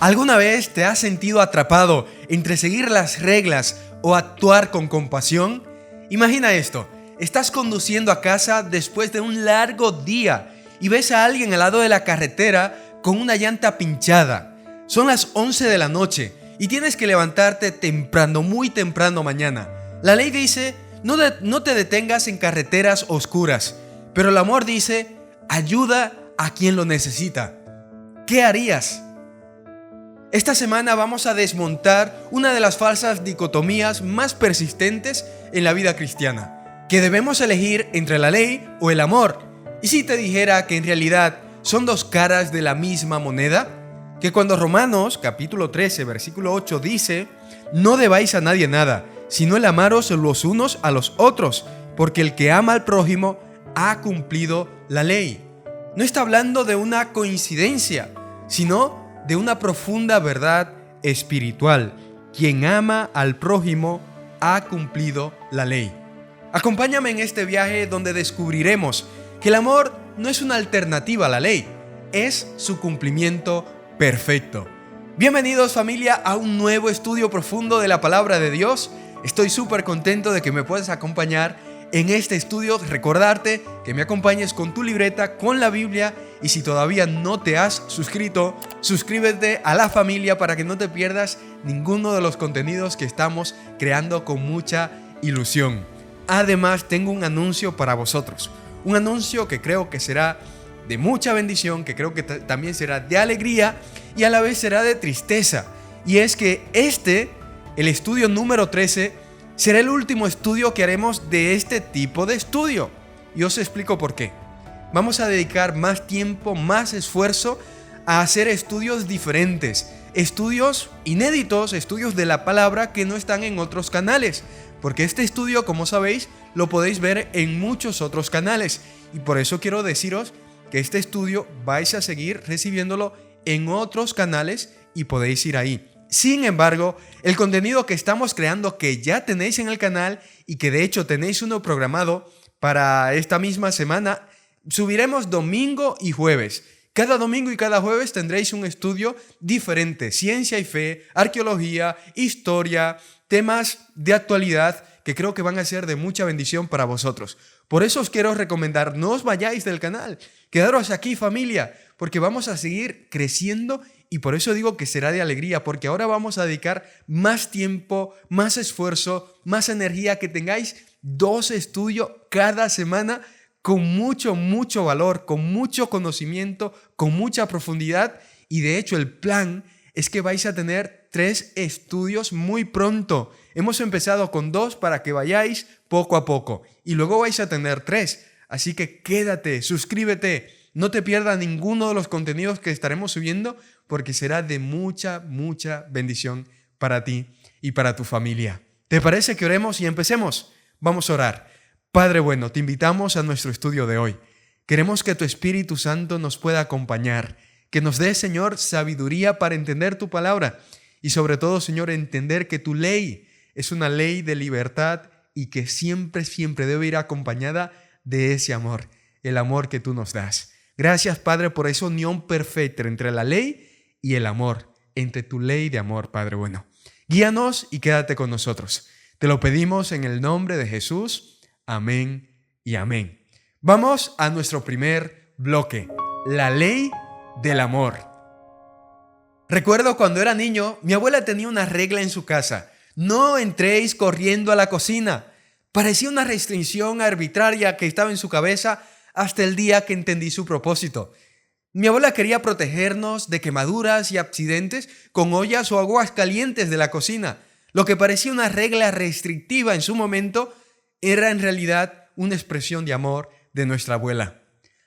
¿Alguna vez te has sentido atrapado entre seguir las reglas o actuar con compasión? Imagina esto, estás conduciendo a casa después de un largo día y ves a alguien al lado de la carretera con una llanta pinchada. Son las 11 de la noche y tienes que levantarte temprano, muy temprano mañana. La ley dice, no te detengas en carreteras oscuras, pero el amor dice, ayuda a quien lo necesita. ¿Qué harías? Esta semana vamos a desmontar una de las falsas dicotomías más persistentes en la vida cristiana, que debemos elegir entre la ley o el amor. ¿Y si te dijera que en realidad son dos caras de la misma moneda? Que cuando Romanos capítulo 13 versículo 8 dice, no debáis a nadie nada, sino el amaros los unos a los otros, porque el que ama al prójimo ha cumplido la ley. No está hablando de una coincidencia, sino de una profunda verdad espiritual. Quien ama al prójimo ha cumplido la ley. Acompáñame en este viaje donde descubriremos que el amor no es una alternativa a la ley, es su cumplimiento perfecto. Bienvenidos familia a un nuevo estudio profundo de la palabra de Dios. Estoy súper contento de que me puedas acompañar en este estudio. Recordarte que me acompañes con tu libreta, con la Biblia, y si todavía no te has suscrito, suscríbete a la familia para que no te pierdas ninguno de los contenidos que estamos creando con mucha ilusión. Además, tengo un anuncio para vosotros, un anuncio que creo que será de mucha bendición, que creo que también será de alegría y a la vez será de tristeza, y es que el estudio número 13, será el último estudio que haremos de este tipo de estudio. Y os explico por qué. Vamos a dedicar más tiempo, más esfuerzo a hacer estudios diferentes, estudios inéditos, estudios de la palabra que no están en otros canales. Porque este estudio, como sabéis, lo podéis ver en muchos otros canales. Y por eso quiero deciros que este estudio vais a seguir recibiéndolo en otros canales y podéis ir ahí. Sin embargo, el contenido que estamos creando, que ya tenéis en el canal y que de hecho tenéis uno programado para esta misma semana, subiremos domingo y jueves. Cada domingo y cada jueves tendréis un estudio diferente: ciencia y fe, arqueología, historia, temas de actualidad que creo que van a ser de mucha bendición para vosotros. Por eso os quiero recomendar, no os vayáis del canal, quedaros aquí familia, porque vamos a seguir creciendo. Y por eso digo que será de alegría, porque ahora vamos a dedicar más tiempo, más esfuerzo, más energía, que tengáis 2 estudios cada semana con mucho valor, con mucho conocimiento, con mucha profundidad. Y de hecho el plan es que vais a tener 3 estudios muy pronto. Hemos empezado con 2 para que vayáis poco a poco y luego vais a tener 3. Así que quédate, suscríbete. No te pierdas ninguno de los contenidos que estaremos subiendo, porque será de mucha bendición para ti y para tu familia. ¿Te parece que oremos y empecemos? Vamos a orar. Padre bueno, te invitamos a nuestro estudio de hoy. Queremos que tu Espíritu Santo nos pueda acompañar, que nos dé, Señor, sabiduría para entender tu palabra y sobre todo, Señor, entender que tu ley es una ley de libertad y que siempre debe ir acompañada de ese amor, el amor que tú nos das. Gracias, Padre, por esa unión perfecta entre la ley y el amor, entre tu ley de amor, Padre bueno. Guíanos y quédate con nosotros. Te lo pedimos en el nombre de Jesús. Amén y amén. Vamos a nuestro primer bloque, la ley del amor. Recuerdo cuando era niño, mi abuela tenía una regla en su casa: no entréis corriendo a la cocina. Parecía una restricción arbitraria que estaba en su cabeza hasta el día que entendí su propósito. Mi abuela quería protegernos de quemaduras y accidentes con ollas o aguas calientes de la cocina. Lo que parecía una regla restrictiva en su momento era en realidad una expresión de amor de nuestra abuela.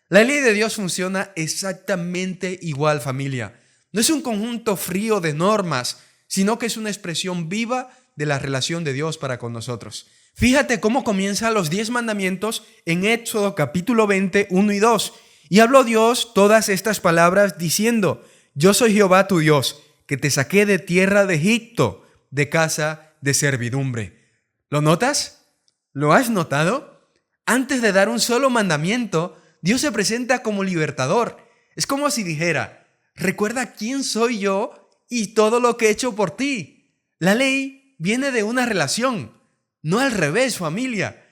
La ley de Dios funciona exactamente igual, familia. No es un conjunto frío de normas, sino que es una expresión viva de la relación de Dios para con nosotros. Fíjate cómo comienzan los 10 mandamientos en Éxodo capítulo 20, 1 y 2. Y habló Dios todas estas palabras diciendo: yo soy Jehová tu Dios, que te saqué de tierra de Egipto, de casa de servidumbre. ¿Lo notas? ¿Lo has notado? Antes de dar un solo mandamiento, Dios se presenta como libertador. Es como si dijera: recuerda quién soy yo y todo lo que he hecho por ti. La ley viene de una relación, no al revés, familia.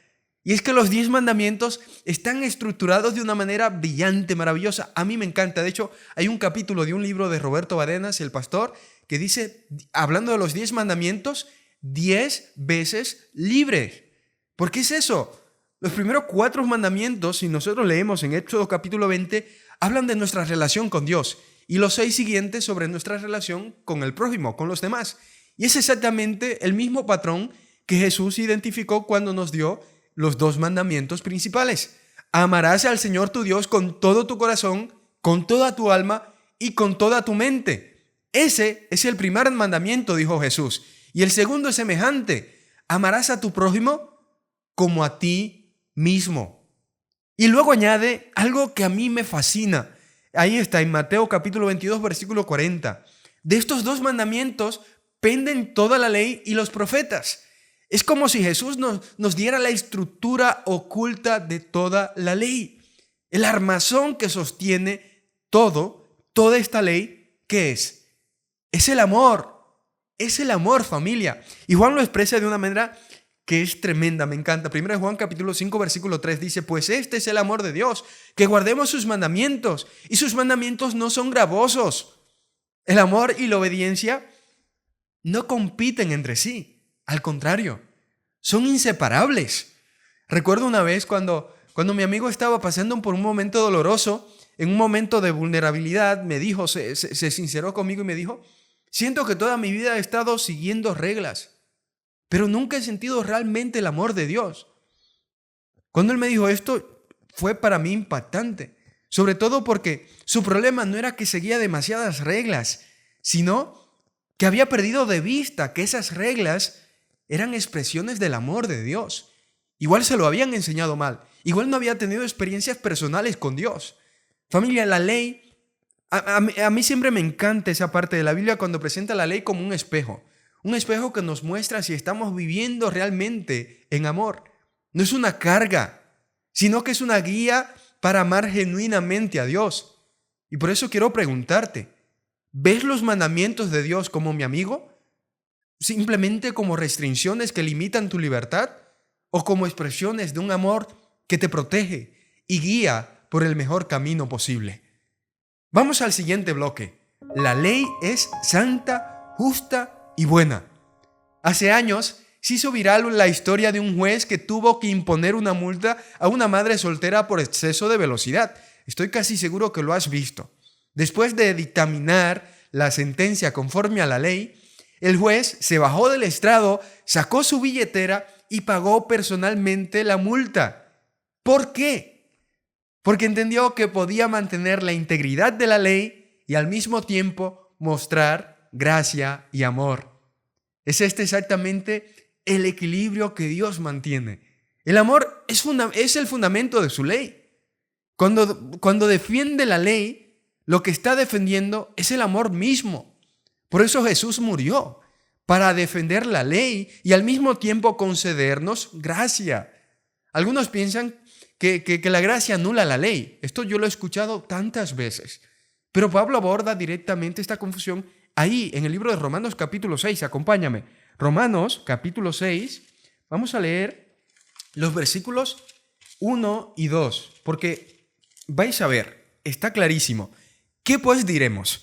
Y es que los 10 mandamientos están estructurados de una manera brillante, maravillosa. A mí me encanta. De hecho, hay un capítulo de un libro de Roberto Badenas, el pastor, que dice, hablando de los 10 mandamientos, 10 veces libre. ¿Por qué es eso? Los primeros 4 mandamientos, si nosotros leemos en Éxodo capítulo 20, hablan de nuestra relación con Dios. Y los 6 siguientes sobre nuestra relación con el prójimo, con los demás. Y es exactamente el mismo patrón que Jesús identificó cuando nos dio los 2 mandamientos principales. Amarás al Señor tu Dios con todo tu corazón, con toda tu alma y con toda tu mente. Ese es el primer mandamiento, dijo Jesús. Y el segundo es semejante. Amarás a tu prójimo como a ti mismo. Y luego añade algo que a mí me fascina. Ahí está, en Mateo capítulo 22, versículo 40. De estos 2 mandamientos penden toda la ley y los profetas. Es como si Jesús nos diera la estructura oculta de toda la ley. El armazón que sostiene toda esta ley, ¿qué es? Es el amor. Es el amor, familia. Y Juan lo expresa de una manera que es tremenda, me encanta. Primero Juan capítulo 5, versículo 3 dice, pues este es el amor de Dios, que guardemos sus mandamientos. Y sus mandamientos no son gravosos. El amor y la obediencia no compiten entre sí. Al contrario, son inseparables. Recuerdo una vez cuando mi amigo estaba pasando por un momento doloroso, en un momento de vulnerabilidad, me dijo, se sinceró conmigo y me dijo, siento que toda mi vida he estado siguiendo reglas, pero nunca he sentido realmente el amor de Dios. Cuando él me dijo esto, fue para mí impactante, sobre todo porque su problema no era que seguía demasiadas reglas, sino que había perdido de vista que esas reglas eran expresiones del amor de Dios. Igual se lo habían enseñado mal. Igual no había tenido experiencias personales con Dios. Familia, la ley, a mí siempre me encanta esa parte de la Biblia cuando presenta la ley como un espejo. Un espejo que nos muestra si estamos viviendo realmente en amor. No es una carga, sino que es una guía para amar genuinamente a Dios. Y por eso quiero preguntarte, ¿ves los mandamientos de Dios como mi amigo? ¿Simplemente como restricciones que limitan tu libertad? ¿O como expresiones de un amor que te protege y guía por el mejor camino posible? Vamos al siguiente bloque. La ley es santa, justa y buena. Hace años se hizo viral la historia de un juez que tuvo que imponer una multa a una madre soltera por exceso de velocidad. Estoy casi seguro que lo has visto. Después de dictaminar la sentencia conforme a la ley, el juez se bajó del estrado, sacó su billetera y pagó personalmente la multa. ¿Por qué? Porque entendió que podía mantener la integridad de la ley y al mismo tiempo mostrar gracia y amor. Es este exactamente el equilibrio que Dios mantiene. El amor es el fundamento de su ley. Cuando defiende la ley, lo que está defendiendo es el amor mismo. Por eso Jesús murió, para defender la ley y al mismo tiempo concedernos gracia. Algunos piensan que la gracia anula la ley. Esto yo lo he escuchado tantas veces. Pero Pablo aborda directamente esta confusión ahí, en el libro de Romanos capítulo 6. Acompáñame. Romanos capítulo 6. Vamos a leer los versículos 1 y 2, porque vais a ver, está clarísimo. ¿Qué pues diremos?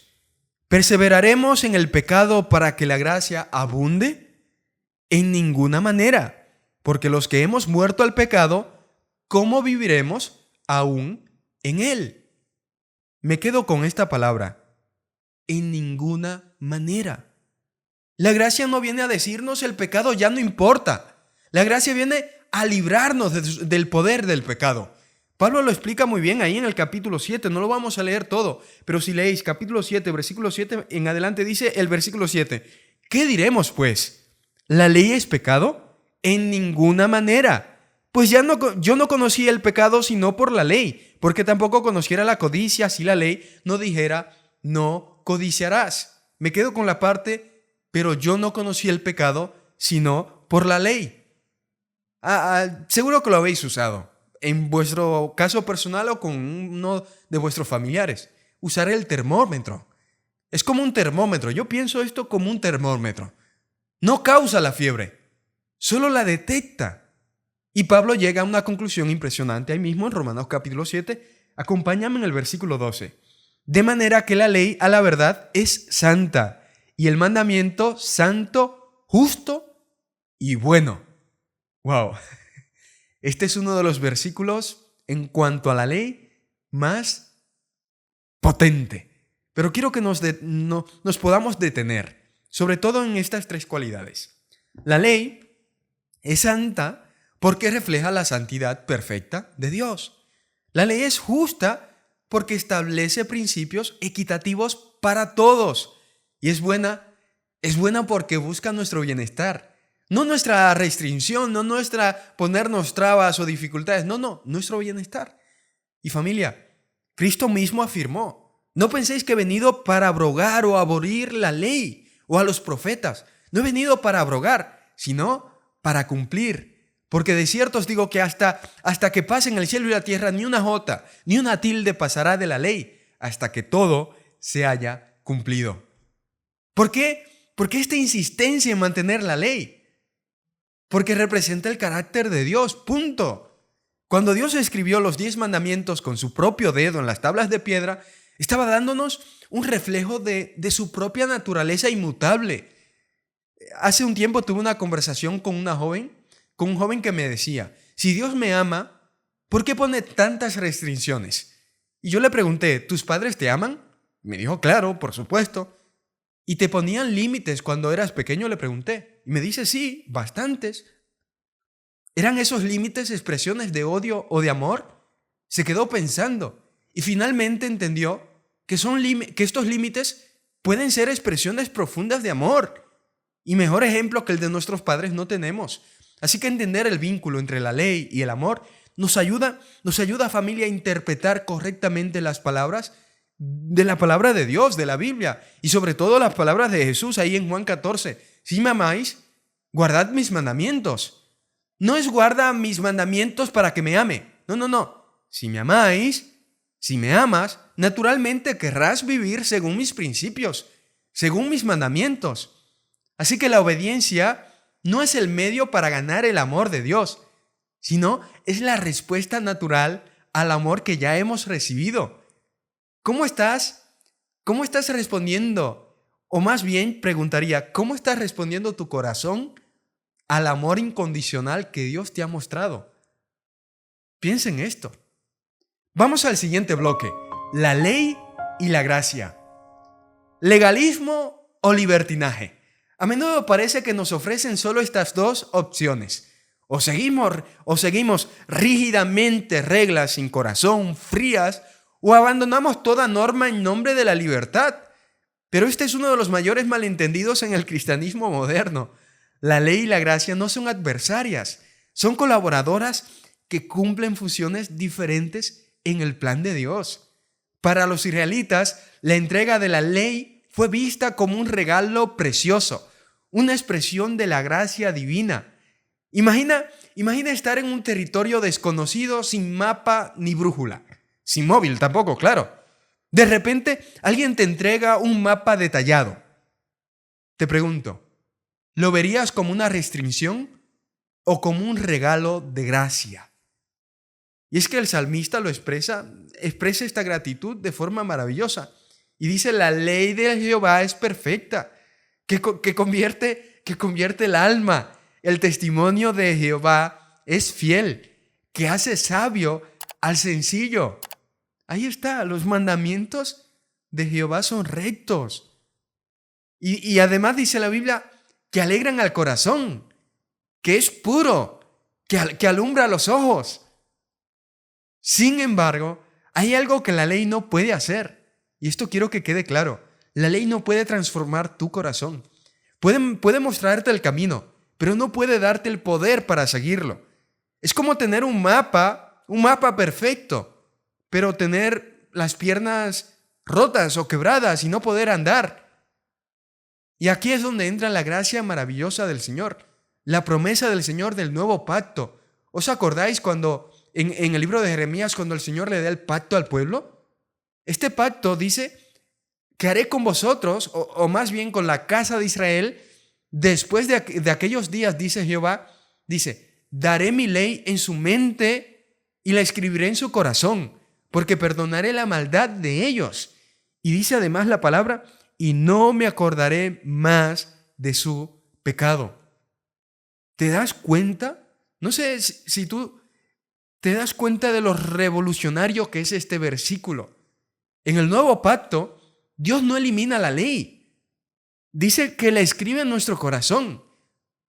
¿Perseveraremos en el pecado para que la gracia abunde? En ninguna manera, porque los que hemos muerto al pecado, ¿cómo viviremos aún en él? Me quedo con esta palabra, en ninguna manera. La gracia no viene a decirnos el pecado ya no importa. La gracia viene a librarnos del poder del pecado. Pablo lo explica muy bien ahí en el capítulo 7, no lo vamos a leer todo, pero si leéis capítulo 7, versículo 7 en adelante dice el versículo 7, ¿qué diremos pues? ¿La ley es pecado? En ninguna manera. Pues yo no conocí el pecado sino por la ley, porque tampoco conociera la codicia si la ley no dijera, no codiciarás. Me quedo con la parte, pero yo no conocí el pecado sino por la ley. Seguro que lo habéis usado. En vuestro caso personal o con uno de vuestros familiares, usar el termómetro. Es como un termómetro. Yo pienso esto como un termómetro. No causa la fiebre, solo la detecta. Y Pablo llega a una conclusión impresionante ahí mismo en Romanos capítulo 7. Acompáñame en el versículo 12. De manera que la ley a la verdad es santa y el mandamiento santo, justo y bueno. Wow. Este es uno de los versículos en cuanto a la ley más potente. Pero quiero que nos podamos detener, sobre todo en estas tres cualidades. La ley es santa porque refleja la santidad perfecta de Dios. La ley es justa porque establece principios equitativos para todos. Y es buena porque busca nuestro bienestar. No nuestra restricción, no nuestra ponernos trabas o dificultades. No, nuestro bienestar. Y familia, Cristo mismo afirmó: no penséis que he venido para abrogar o abolir la ley o a los profetas. No he venido para abrogar, sino para cumplir. Porque de cierto os digo que hasta que pasen el cielo y la tierra, ni una jota, ni una tilde pasará de la ley, hasta que todo se haya cumplido. ¿Por qué? ¿Por qué esta insistencia en mantener la ley? Porque representa el carácter de Dios, punto. Cuando Dios escribió los 10 mandamientos con su propio dedo en las tablas de piedra, estaba dándonos un reflejo de su propia naturaleza inmutable. Hace un tiempo tuve una conversación con un joven que me decía: si Dios me ama, ¿por qué pone tantas restricciones? Y yo le pregunté: ¿tus padres te aman? Me dijo: claro, por supuesto. ¿Y te ponían límites cuando eras pequeño?, le pregunté. Y me dice: sí, bastantes. ¿Eran esos límites expresiones de odio o de amor? Se quedó pensando y finalmente entendió que estos límites pueden ser expresiones profundas de amor. Y mejor ejemplo que el de nuestros padres no tenemos. Así que entender el vínculo entre la ley y el amor nos ayuda, familia, a interpretar correctamente las palabras de la palabra de Dios, de la Biblia, y sobre todo las palabras de Jesús ahí en Juan 14. Si me amáis, guardad mis mandamientos. No es guarda mis mandamientos para que me ame. No. Si me amáis, si me amas, naturalmente querrás vivir según mis principios, según mis mandamientos. Así que la obediencia no es el medio para ganar el amor de Dios, sino es la respuesta natural al amor que ya hemos recibido. ¿Cómo estás respondiendo? O más bien preguntaría: ¿cómo estás respondiendo tu corazón al amor incondicional que Dios te ha mostrado? Piensa en esto. Vamos al siguiente bloque: la ley y la gracia. ¿Legalismo o libertinaje? A menudo parece que nos ofrecen solo estas dos opciones. O seguimos rígidamente reglas sin corazón, frías, o abandonamos toda norma en nombre de la libertad. Pero este es uno de los mayores malentendidos en el cristianismo moderno. La ley y la gracia no son adversarias, son colaboradoras que cumplen funciones diferentes en el plan de Dios. Para los israelitas, la entrega de la ley fue vista como un regalo precioso, una expresión de la gracia divina. Imagina estar en un territorio desconocido, sin mapa ni brújula, sin móvil tampoco, claro. De repente, alguien te entrega un mapa detallado. Te pregunto, ¿lo verías como una restricción o como un regalo de gracia? Y es que el salmista lo expresa esta gratitud de forma maravillosa. Y dice: la ley de Jehová es perfecta, que convierte el alma. El testimonio de Jehová es fiel, que hace sabio al sencillo. Ahí está, los mandamientos de Jehová son rectos. Y además dice la Biblia que alegran al corazón, que es puro, que alumbra los ojos. Sin embargo, hay algo que la ley no puede hacer. Y esto quiero que quede claro. La ley no puede transformar tu corazón. Puede mostrarte el camino, pero no puede darte el poder para seguirlo. Es como tener un mapa perfecto, pero tener las piernas rotas o quebradas y no poder andar. Y aquí es donde entra la gracia maravillosa del Señor, la promesa del Señor del nuevo pacto. ¿Os acordáis cuando en el libro de Jeremías, cuando el Señor le da el pacto al pueblo? Este pacto dice ¿qué haré con vosotros? O más bien con la casa de Israel, después de aquellos días, dice Jehová, dice, daré mi ley en su mente y la escribiré en su corazón, porque perdonaré la maldad de ellos. Y dice además la palabra, y no me acordaré más de su pecado. ¿Te das cuenta? No sé si tú te das cuenta de lo revolucionario que es este versículo. En el nuevo pacto, Dios no elimina la ley. Dice que la escribe en nuestro corazón.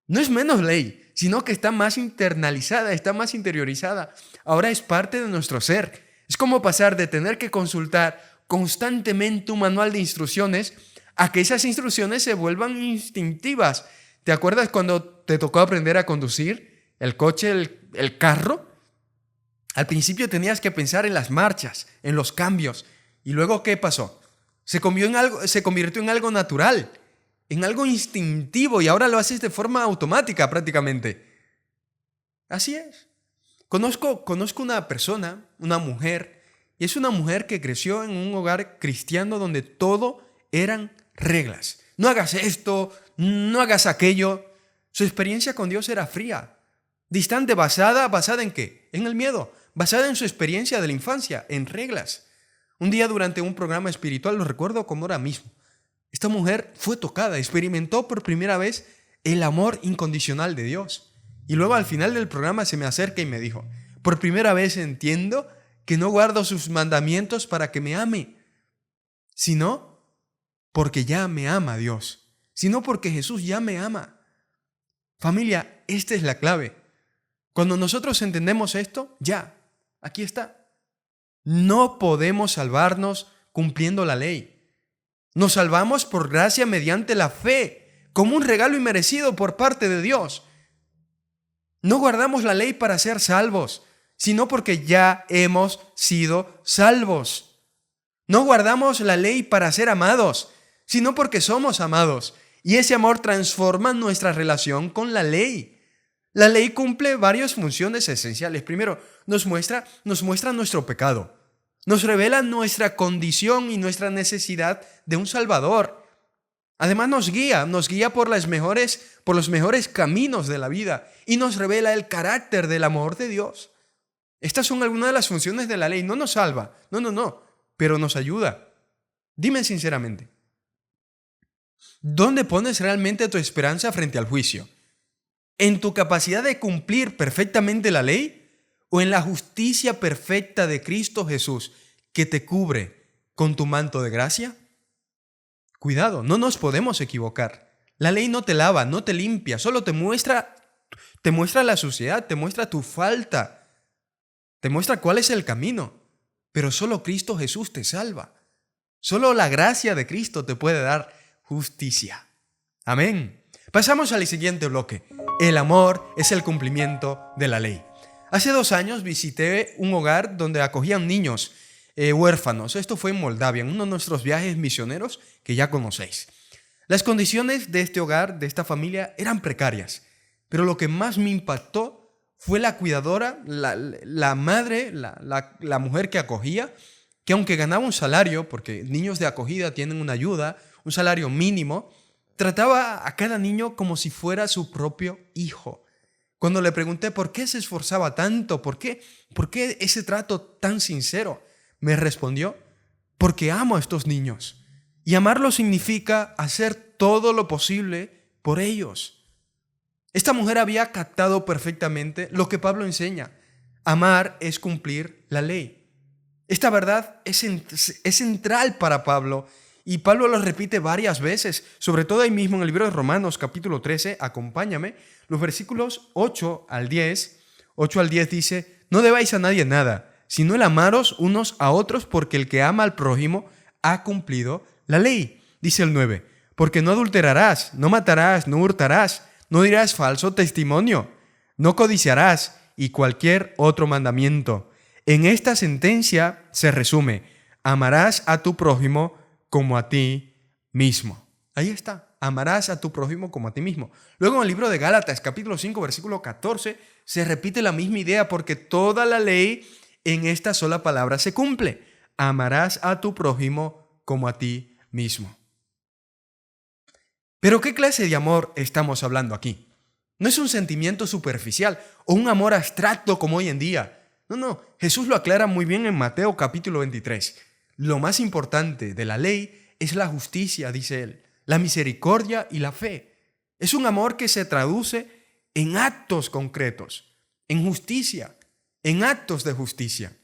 No es menos ley, sino que está más internalizada, está más interiorizada. Ahora es parte de nuestro ser. Es como pasar de tener que consultar constantemente un manual de instrucciones a que esas instrucciones se vuelvan instintivas. ¿Te acuerdas cuando te tocó aprender a conducir el coche, el carro? Al principio tenías que pensar en las marchas, en los cambios. ¿Y luego qué pasó? Se convirtió en algo natural, en algo instintivo, y ahora lo haces de forma automática prácticamente. Así es. Conozco una persona, una mujer, y es una mujer que creció en un hogar cristiano donde todo eran reglas. No hagas esto, no hagas aquello. Su experiencia con Dios era fría, distante, basada ¿en qué? En el miedo, basada en su experiencia de la infancia, en reglas. Un día durante un programa espiritual, lo recuerdo como ahora mismo, esta mujer fue tocada, experimentó por primera vez el amor incondicional de Dios. Y luego al final del programa se me acerca y me dijo, por primera vez entiendo que no guardo sus mandamientos para que me ame, sino porque ya me ama Dios, sino porque Jesús ya me ama. Familia, esta es la clave. Cuando nosotros entendemos esto, ya, aquí está. No podemos salvarnos cumpliendo la ley. Nos salvamos por gracia mediante la fe, como un regalo inmerecido por parte de Dios. No guardamos la ley para ser salvos, sino porque ya hemos sido salvos. No guardamos la ley para ser amados, sino porque somos amados. Y ese amor transforma nuestra relación con la ley. La ley cumple varias funciones esenciales. Primero, nos muestra nuestro pecado. Nos revela nuestra condición y nuestra necesidad de un Salvador. Además nos guía por los mejores caminos de la vida y nos revela el carácter del amor de Dios. Estas son algunas de las funciones de la ley. No nos salva, no, pero nos ayuda. Dime sinceramente, ¿dónde pones realmente tu esperanza frente al juicio? ¿En tu capacidad de cumplir perfectamente la ley o en la justicia perfecta de Cristo Jesús que te cubre con tu manto de gracia? Cuidado, no nos podemos equivocar. La ley no te lava, no te limpia, solo te muestra la suciedad, te muestra tu falta, te muestra cuál es el camino. Pero solo Cristo Jesús te salva. Solo la gracia de Cristo te puede dar justicia. Amén. Pasamos al siguiente bloque. El amor es el cumplimiento de la ley. Hace 2 años visité un hogar donde acogían niños huérfanos. Esto fue en Moldavia, en uno de nuestros viajes misioneros que ya conocéis. Las condiciones de este hogar, de esta familia, eran precarias. Pero lo que más me impactó fue la cuidadora, la madre, la mujer que acogía, que aunque ganaba un salario, porque niños de acogida tienen una ayuda, un salario mínimo, trataba a cada niño como si fuera su propio hijo. Cuando le pregunté por qué se esforzaba tanto, por qué ese trato tan sincero, me respondió, porque amo a estos niños. Y amarlos significa hacer todo lo posible por ellos. Esta mujer había captado perfectamente lo que Pablo enseña. Amar es cumplir la ley. Esta verdad es central para Pablo y Pablo lo repite varias veces, sobre todo ahí mismo en el libro de Romanos capítulo 13, acompáñame, los versículos 8 al 10 dice, no debáis a nadie nada, sino el amaros unos a otros porque el que ama al prójimo ha cumplido la ley. Dice el 9, porque no adulterarás, no matarás, no hurtarás, no dirás falso testimonio, no codiciarás y cualquier otro mandamiento. En esta sentencia se resume, amarás a tu prójimo como a ti mismo. Ahí está, amarás a tu prójimo como a ti mismo. Luego en el libro de Gálatas, capítulo 5, versículo 14, se repite la misma idea porque toda la ley en esta sola palabra se cumple. Amarás a tu prójimo como a ti mismo. Pero ¿qué clase de amor estamos hablando aquí? No es un sentimiento superficial o un amor abstracto como hoy en día. No, Jesús lo aclara muy bien en Mateo capítulo 23. Lo más importante de la ley es la justicia, dice él, la misericordia y la fe. Es un amor que se traduce en actos concretos, en justicia, en actos de justicia.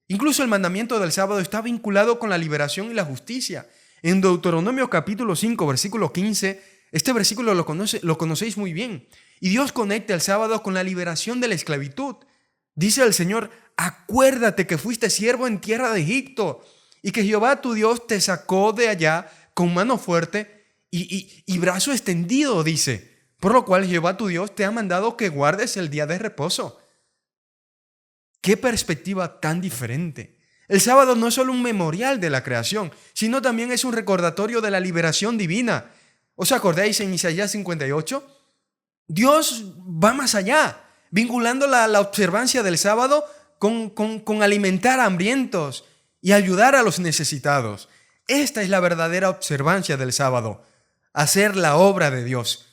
Incluso el mandamiento del sábado está vinculado con la liberación y la justicia. En Deuteronomio capítulo 5, versículo 15, este versículo lo conocéis muy bien. Y Dios conecta el sábado con la liberación de la esclavitud. Dice el Señor: acuérdate que fuiste siervo en tierra de Egipto y que Jehová tu Dios te sacó de allá con mano fuerte y brazo extendido, dice. Por lo cual Jehová tu Dios te ha mandado que guardes el día de reposo. ¡Qué perspectiva tan diferente! El sábado no es solo un memorial de la creación, sino también es un recordatorio de la liberación divina. ¿Os acordáis en Isaías 58? Dios va más allá, vinculando la observancia del sábado con alimentar a hambrientos y ayudar a los necesitados. Esta es la verdadera observancia del sábado, hacer la obra de Dios.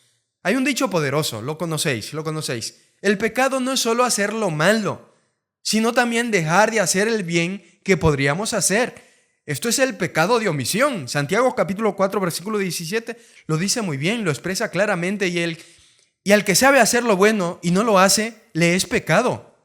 Hay un dicho poderoso, lo conocéis. El pecado no es solo hacer lo malo, sino también dejar de hacer el bien que podríamos hacer. Esto es el pecado de omisión. Santiago capítulo 4, versículo 17 lo dice muy bien, lo expresa claramente. Y al que sabe hacer lo bueno y no lo hace, le es pecado.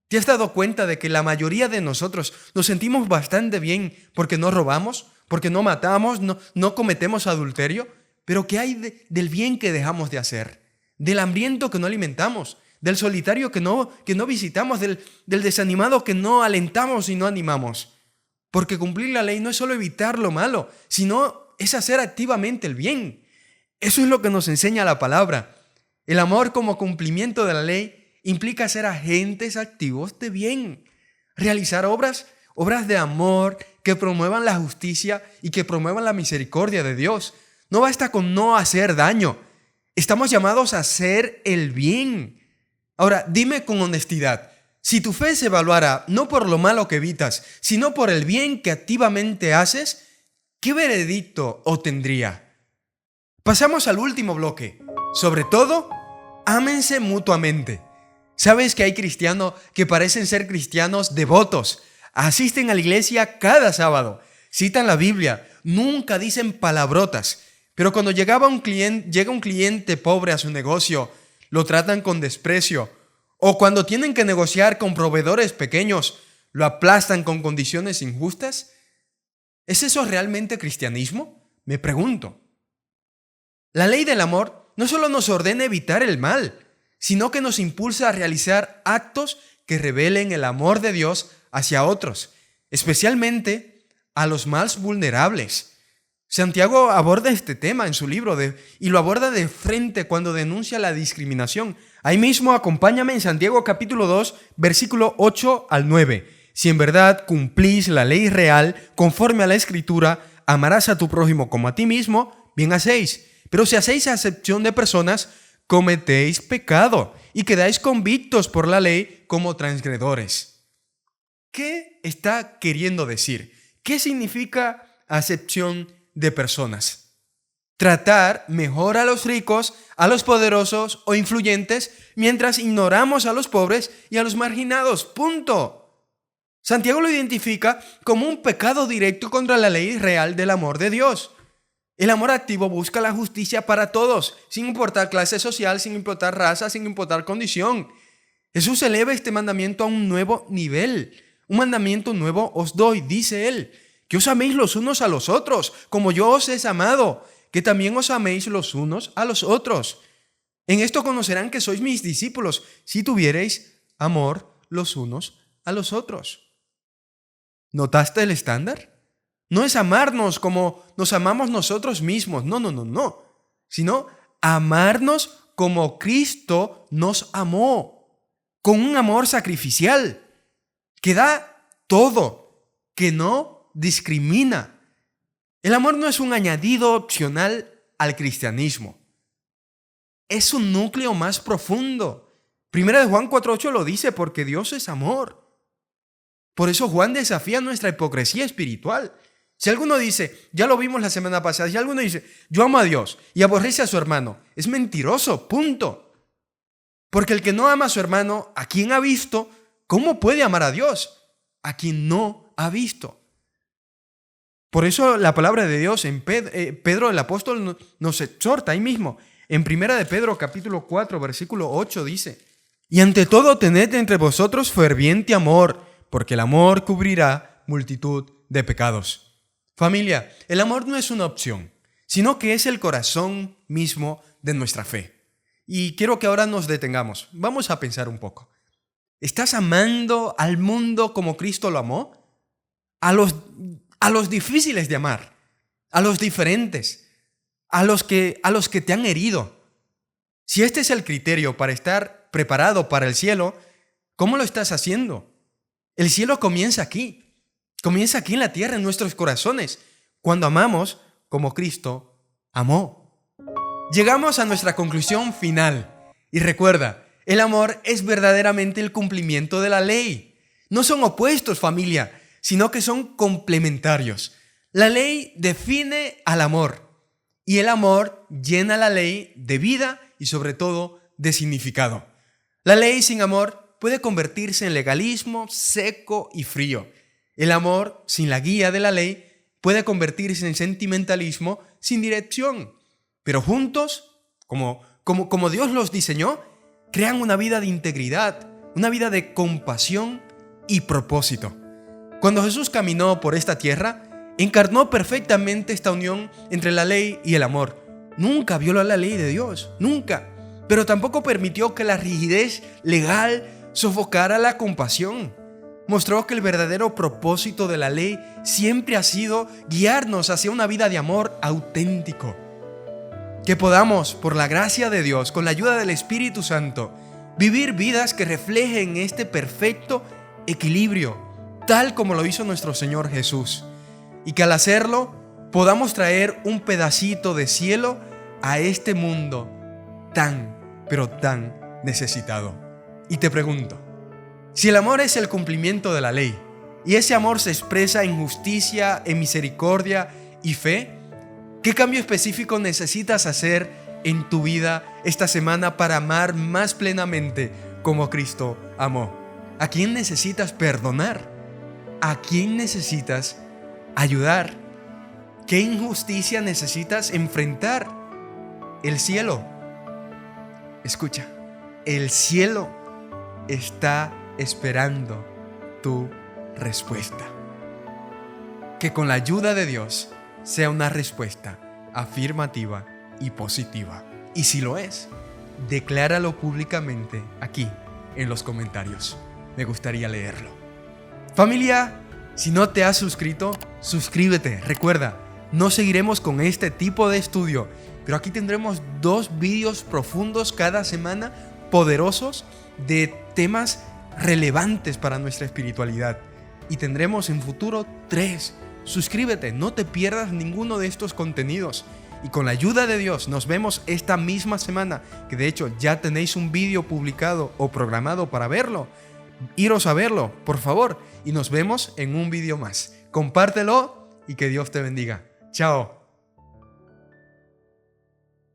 ¿Te has dado cuenta de que la mayoría de nosotros nos sentimos bastante bien porque no robamos, porque no matamos, no cometemos adulterio? Pero ¿qué hay del bien que dejamos de hacer? Del hambriento que no alimentamos, del solitario que no visitamos, del desanimado que no alentamos y no animamos. Porque cumplir la ley no es solo evitar lo malo, sino es hacer activamente el bien. Eso es lo que nos enseña la palabra. El amor como cumplimiento de la ley implica ser agentes activos de bien, realizar obras de amor que promuevan la justicia y que promuevan la misericordia de Dios. No basta con no hacer daño, estamos llamados a hacer el bien. Ahora, dime con honestidad, si tu fe se evaluara no por lo malo que evitas, sino por el bien que activamente haces, ¿qué veredicto obtendría? Pasamos al último bloque. Sobre todo, ámense mutuamente. ¿Sabes que hay cristianos que parecen ser cristianos devotos? Asisten a la iglesia cada sábado, citan la Biblia, nunca dicen palabrotas, pero cuando llega un cliente pobre a su negocio, lo tratan con desprecio, o cuando tienen que negociar con proveedores pequeños, lo aplastan con condiciones injustas. ¿Es eso realmente cristianismo? Me pregunto. La ley del amor no solo nos ordena evitar el mal, sino que nos impulsa a realizar actos que revelen el amor de Dios hacia otros, especialmente a los más vulnerables. Santiago aborda este tema en su libro y lo aborda de frente cuando denuncia la discriminación. Ahí mismo acompáñame en Santiago capítulo 2, versículo 8 al 9. Si en verdad cumplís la ley real conforme a la Escritura, amarás a tu prójimo como a ti mismo, bien hacéis. Pero si hacéis acepción de personas, cometéis pecado y quedáis convictos por la ley como transgredores. ¿Qué está queriendo decir? ¿Qué significa acepción de personas? Tratar mejor a los ricos, a los poderosos o influyentes, mientras ignoramos a los pobres y a los marginados. Punto. Santiago lo identifica como un pecado directo contra la ley real del amor de Dios. El amor activo busca la justicia para todos, sin importar clase social, sin importar raza, sin importar condición. Jesús eleva este mandamiento a un nuevo nivel. Un mandamiento nuevo os doy, dice él, que os améis los unos a los otros, como yo os he amado, que también os améis los unos a los otros. En esto conocerán que sois mis discípulos, si tuviereis amor los unos a los otros. ¿Notaste el estándar? No es amarnos como nos amamos nosotros mismos, no, sino amarnos como Cristo nos amó, con un amor sacrificial, que da todo, que no discrimina. El amor no es un añadido opcional al cristianismo, es un núcleo más profundo. Primera de Juan 4:8 lo dice, porque Dios es amor. Por eso Juan desafía nuestra hipocresía espiritual. Si alguno dice, ya lo vimos la semana pasada, si alguno dice, yo amo a Dios y aborrece a su hermano, es mentiroso, punto. Porque el que no ama a su hermano, ¿a quien ha visto? ¿Cómo puede amar a Dios? A quien no ha visto. Por eso la palabra de Dios en Pedro el apóstol nos exhorta ahí mismo. En 1 de Pedro capítulo 4 versículo 8 dice, y ante todo tened entre vosotros ferviente amor, porque el amor cubrirá multitud de pecados. Familia, el amor no es una opción, sino que es el corazón mismo de nuestra fe. Y quiero que ahora nos detengamos. Vamos a pensar un poco. ¿Estás amando al mundo como Cristo lo amó? A los difíciles de amar, a los diferentes, a los que te han herido. Si este es el criterio para estar preparado para el cielo, ¿cómo lo estás haciendo? El cielo comienza aquí en la tierra, en nuestros corazones, cuando amamos como Cristo amó. Llegamos a nuestra conclusión final. Y recuerda, el amor es verdaderamente el cumplimiento de la ley. No son opuestos, familia, sino que son complementarios. La ley define al amor y el amor llena la ley de vida y sobre todo de significado. La ley sin amor puede convertirse en legalismo seco y frío. El amor sin la guía de la ley puede convertirse en sentimentalismo sin dirección. Pero juntos, como Dios los diseñó, crean una vida de integridad, una vida de compasión y propósito. Cuando Jesús caminó por esta tierra, encarnó perfectamente esta unión entre la ley y el amor. Nunca violó la ley de Dios, nunca. Pero tampoco permitió que la rigidez legal sofocara la compasión. Mostró que el verdadero propósito de la ley siempre ha sido guiarnos hacia una vida de amor auténtico. Que podamos, por la gracia de Dios, con la ayuda del Espíritu Santo, vivir vidas que reflejen este perfecto equilibrio, tal como lo hizo nuestro Señor Jesús. Y que al hacerlo, podamos traer un pedacito de cielo a este mundo tan, pero tan necesitado. Y te pregunto, si el amor es el cumplimiento de la ley, y ese amor se expresa en justicia, en misericordia y fe, ¿qué cambio específico necesitas hacer en tu vida esta semana para amar más plenamente como Cristo amó? ¿A quién necesitas perdonar? ¿A quién necesitas ayudar? ¿Qué injusticia necesitas enfrentar? El cielo, escucha, el cielo está esperando tu respuesta. Que con la ayuda de Dios sea una respuesta afirmativa y positiva. Y si lo es, decláralo públicamente aquí en los comentarios. Me gustaría leerlo. Familia, si no te has suscrito, suscríbete. Recuerda, no seguiremos con este tipo de estudio, pero aquí tendremos 2 vídeos profundos cada semana, poderosos, de temas relevantes para nuestra espiritualidad. Y tendremos en futuro 3. Suscríbete, no te pierdas ninguno de estos contenidos. Y con la ayuda de Dios nos vemos esta misma semana, que de hecho ya tenéis un vídeo publicado o programado para verlo. Iros a verlo, por favor, y nos vemos en un vídeo más. Compártelo y que Dios te bendiga. Chao.